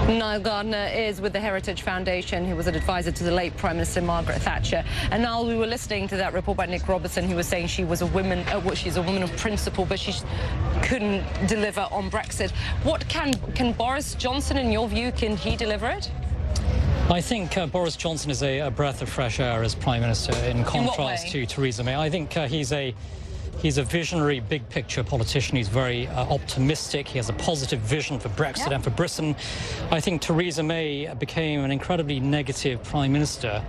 Nile Gardiner is with the Heritage Foundation. He was an advisor to the late Prime Minister Margaret Thatcher. And Niall, we were listening to that report by Nick Robertson, who was saying she was a woman, she's a woman of principle, but she couldn't deliver on Brexit. What can Boris Johnson, in your view, can he deliver it? I think Boris Johnson is a breath of fresh air as Prime Minister in contrast to Theresa May. I think he's a visionary, big-picture politician. He's very optimistic. He has a positive vision for Brexit and for Britain. I think Theresa May became an incredibly negative Prime Minister,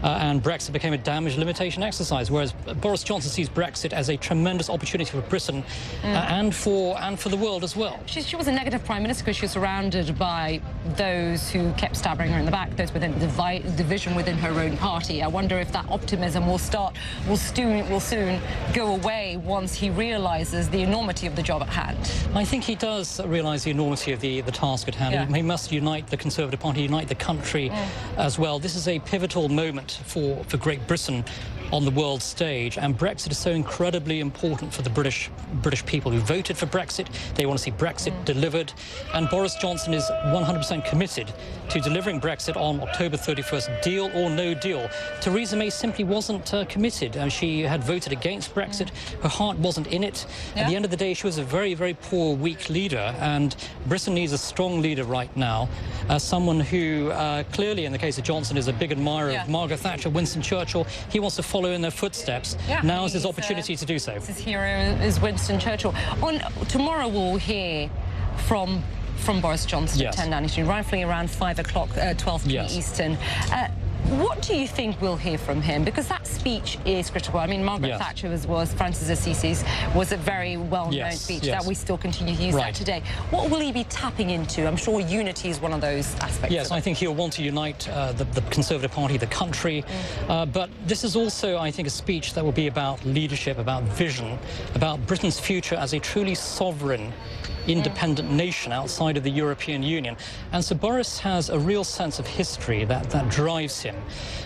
and Brexit became a damage limitation exercise, whereas Boris Johnson sees Brexit as a tremendous opportunity for Britain and for the world as well. She was a negative Prime Minister because she was surrounded by those who kept stabbing her in the back, those within division within her own party. I wonder if that optimism will soon go away once he realises the enormity of the job at hand. I think he does realise the enormity of the task at hand. Yeah. He must unite the Conservative Party, unite the country as well. This is a pivotal moment for Great Britain on the world stage, and Brexit is so incredibly important for the British people who voted for Brexit. They want to see Brexit delivered, and Boris Johnson is 100% committed to delivering Brexit on October 31st, deal or no deal. Theresa May simply wasn't committed. She had voted against Brexit. Her heart wasn't in it. At the end of the day, she was a very, very poor, weak leader, and Britain needs a strong leader right now, someone who clearly, in the case of Johnson, is a big admirer of Margaret Thatcher, Winston Churchill. He wants to follow in their footsteps. Now is his opportunity to do so. His hero is Winston Churchill. Tomorrow we'll hear from Boris Johnson at 10 Downing Street, roughly around 5 o'clock, 12 p.m. Eastern. What do you think we'll hear from him? Because that speech is critical. I mean, Margaret Thatcher was Francis Assisi's, was a very well-known speech that we still continue to use that today. What will he be tapping into? I'm sure unity is one of those aspects. Yes, I think he'll want to unite the Conservative Party, the country. But this is also, I think, a speech that will be about leadership, about vision, about Britain's future as a truly sovereign, independent nation outside of the European Union. And so Boris has a real sense of history that drives him.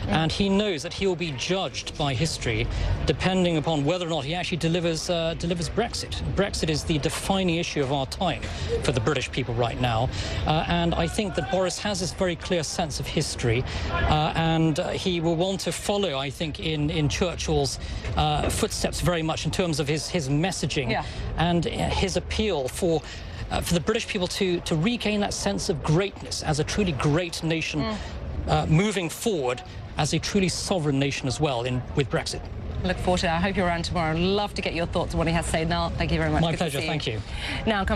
And he knows that he will be judged by history depending upon whether or not he actually delivers Brexit. Brexit is the defining issue of our time for the British people right now. And I think that Boris has this very clear sense of history, and he will want to follow, I think, in Churchill's footsteps very much in terms of his messaging and his appeal for the British people to regain that sense of greatness as a truly great nation, moving forward as a truly sovereign nation as well with Brexit. Look forward to it. I hope you're around tomorrow. I'd love to get your thoughts on what he has to say. Now, thank you very much. My pleasure. Thank you. Now.